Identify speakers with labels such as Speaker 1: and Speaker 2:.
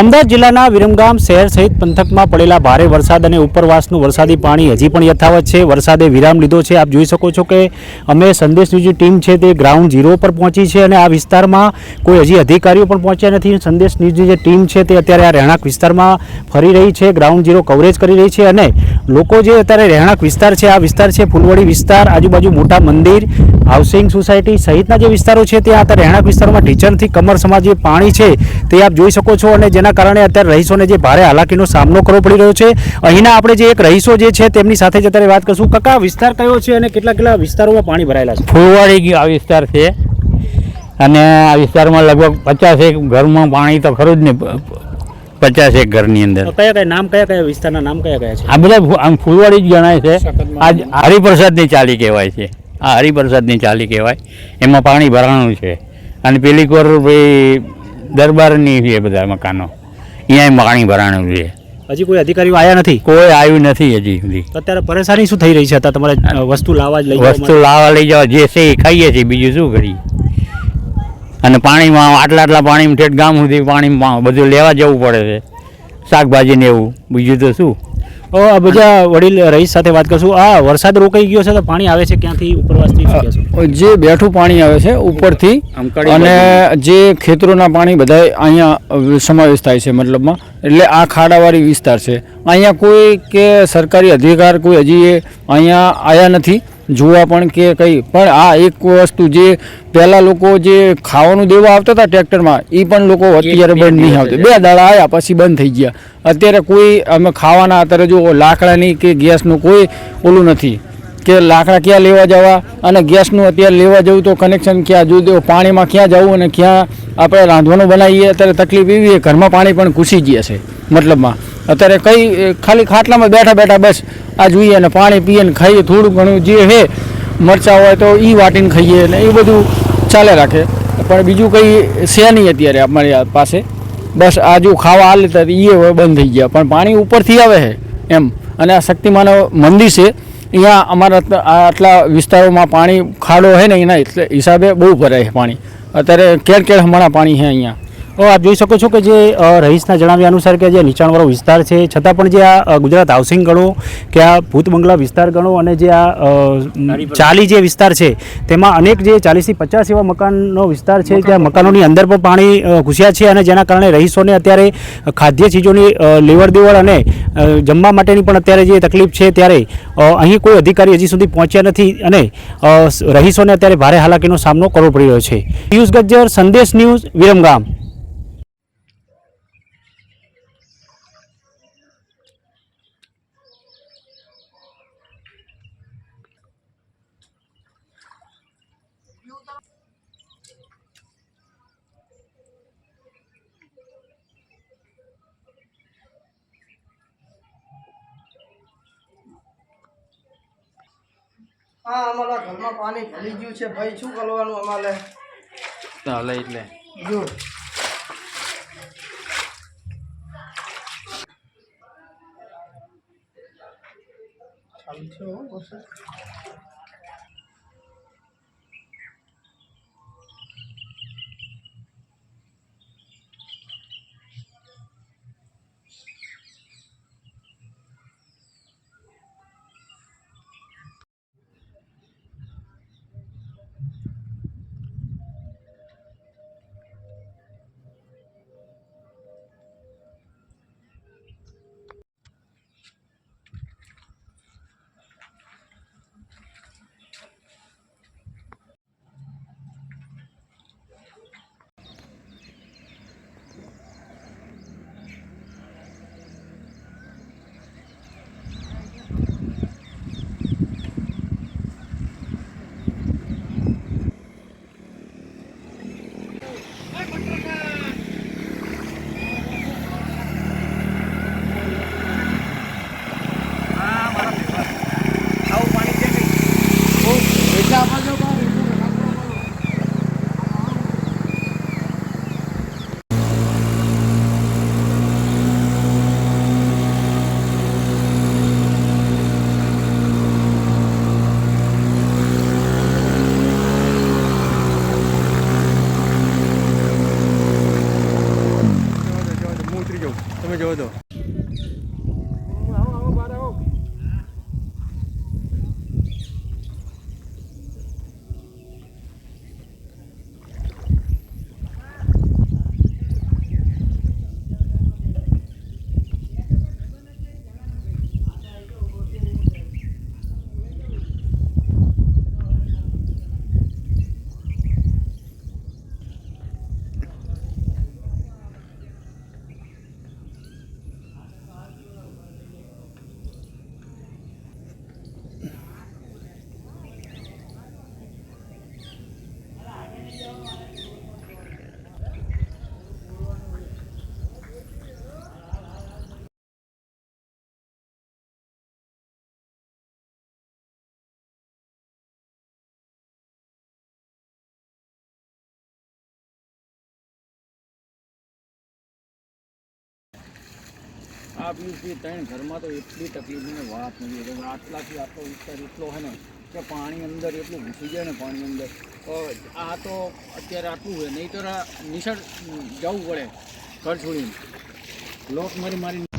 Speaker 1: અમદાવાદ જિલ્લાના વિરમગામ શહેર સહિત પંથકમાં પડેલા ભારે વરસાદ અને ઉપરવાસનું વરસાદી પાણી હજી પણ યથાવત છે। વરસાદે વિરામ લીધો છે। આપ જોઈ શકો છો કે અમે સંદેશ ન્યૂઝની ટીમ છે તે ગ્રાઉન્ડ ઝીરો પર પહોંચી છે અને આ વિસ્તારમાં કોઈ હજી અધિકારીઓ પણ પહોંચ્યા નથી। સંદેશ ન્યૂઝની જે ટીમ છે તે અત્યારે આ રહેણાંક વિસ્તારમાં ફરી રહી છે, ગ્રાઉન્ડ ઝીરો કવરેજ કરી રહી છે અને લોકો જે અત્યારે રહેણાંક વિસ્તાર છે, આ વિસ્તાર છે ફૂલવાડી વિસ્તાર, આજુબાજુ મોટા મંદિર, હાઉસિંગ સોસાયટી સહિતના જે વિસ્તારો છે ત્યાં અત્યારે રહેણાંક વિસ્તારોમાં ઢીચણથી કમર સમાજ જે પાણી છે તે આપ જોઈ શકો છો અને જેના કારણે અત્યારે રહીશોને જે ભારે હાલાકીનો સામનો કરવો પડી રહ્યો છે। અહીંના આપણે જે એક રહીશો જે છે તેમની સાથે જ અત્યારે વાત કરશું। કાકા, વિસ્તાર કયો છે અને કેટલા વિસ્તારોમાં પાણી ભરાયેલા છે?
Speaker 2: ફૂલવાડી આ વિસ્તાર છે અને આ વિસ્તારમાં લગભગ 50 ઘરમાં પાણી તો ખરું જ ને, 50 ઘરની અંદર।
Speaker 1: કયા નામ, કયા વિસ્તારના નામ કયા છે?
Speaker 2: આ બધા આમ ફૂલવાડી જ ગણાય છે। આ હરિપ્રસાદની ચાલી કહેવાય છે, આ હરિપ્રસાદની ચાલી કહેવાય, એમાં પાણી ભરાણું છે અને પેલી કોર ભાઈ દરબારની છે બધા મકાનો, અહીંયા પાણી ભરાણું છે।
Speaker 1: હજી કોઈ અધિકારીઓ આવ્યા નથી?
Speaker 2: કોઈ આવ્યું નથી હજી સુધી।
Speaker 1: અત્યારે પરેશાની શું થઈ રહી છે? તમારે વસ્તુ લાવવા
Speaker 2: લઈ જવા જે છે એ ખાઈએ છીએ, બીજું શું કરીએ। અને પાણીમાં આટલા પાણીમાં ઠેઠ ગામ સુધી પાણીમાં બધું લેવા જવું પડે છે, શાકભાજી ને એવું, બીજું તો શું।
Speaker 1: બધા વડીલ રહીશ સાથે વાત કરશું। આ વરસાદ રોકાઈ ગયો છે તો પાણી આવે છે ક્યાંથી? ઉપરવાસથી
Speaker 3: જે બેઠું પાણી આવે છે ઉપરથી, અને જે ખેતરોના પાણી બધા અહીંયા સમાવેશ થાય છે મતલબમાં, એટલે આ ખાડાવાળી વિસ્તાર છે। અહીંયા કોઈ કે સરકારી અધિકાર કોઈ હજી અહીંયા આવ્યા નથી જોવા પણ કે કંઈ પણ। આ એક વસ્તુ જે પહેલાં લોકો જે ખાવાનું દેવા આવતા હતા ટ્રેક્ટરમાં, એ પણ લોકો અત્યારે બંધ નહીં આવતા। 2 દાડા આવ્યા પછી બંધ થઈ ગયા। અત્યારે કોઈ અમે ખાવાના અત્યારે જો લાકડાની કે ગેસનું કોઈ ઓલું નથી કે લાકડા ક્યાં લેવા જવા, અને ગેસનું અત્યારે લેવા જવું તો કનેક્શન ક્યાં જોયું, પાણીમાં ક્યાં જવું અને ક્યાં આપણે રાંધવાનું બનાવીએ અત્યારે તકલીફ એવી, ઘરમાં પાણી પણ ઘૂસી ગયા છે મતલબમાં। અત્યારે કંઈ ખાલી ખાટલામાં બેઠા બેઠા બસ આ જોઈએ અને પાણી પીએ ને ખાઈએ, થોડું ઘણું જે છે મરચાં હોય તો એ વાટીને ખાઈએ ને એ બધું ચાલે રાખે, પણ બીજું કંઈ છે નહીં અત્યારે અમારી પાસે। બસ આ જો ખાવા હાલ એ હવે બંધ થઈ ગયા, પણ પાણી ઉપરથી આવે છે એમ। અને આ શક્તિમાનું મંદિર છે, અહીંયા અમારા આટલા વિસ્તારોમાં પાણી ખાડો છે ને એના હિસાબે બહુ ભરાય છે પાણી। અત્યારે કેર હમણાં પાણી છે અહીંયા।
Speaker 1: આપ જોઈ શકો છો કે જે રહીશના જણાવ્યા અનુસાર કે જે નીચાણવાળો વિસ્તાર છે છતાં પણ જે આ ગુજરાત હાઉસિંગ ગણો કે આ ભૂત બંગલા વિસ્તાર ગણો અને જે આ ચાલી જે વિસ્તાર છે તેમાં અનેક જે 40થી 50 એવા મકાનનો વિસ્તાર છે, ત્યાં મકાનોની અંદર પણ પાણી ઘૂસ્યા છે અને જેના કારણે રહીશોને અત્યારે ખાદ્ય ચીજોની લેવડ દેવડ અને જમવા માટેની પણ અત્યારે જે તકલીફ છે, ત્યારે અહીં કોઈ અધિકારી હજી સુધી પહોંચ્યા નથી અને રહીશોને અત્યારે ભારે હાલાકીનો સામનો કરવો પડી રહ્યો છે। પિયુષ ગજ્જર, સંદેશ ન્યૂઝ, વિરમગામ।
Speaker 4: હા, અમારા ઘરમાં પાણી ભરી ગયું છે ભાઈ, શું કરવાનું અમારે?
Speaker 2: ચાલે એટલે
Speaker 4: જો ચાલુ છે વરસાદ।
Speaker 5: છું તમે જોવો તો.
Speaker 3: આ પીસી ત્રણ ઘરમાં તો એટલી તકલીફની વાત નથી. એટલે આટલાથી આટલો વિસ્તાર એટલો છે ને કે પાણી અંદર એટલું ઘૂસી જાય ને પાણી અંદર. તો આ તો અત્યારે આટલું હોય નહીં તો નિસળ જવું પડે ઘર છોડીને લોક મારી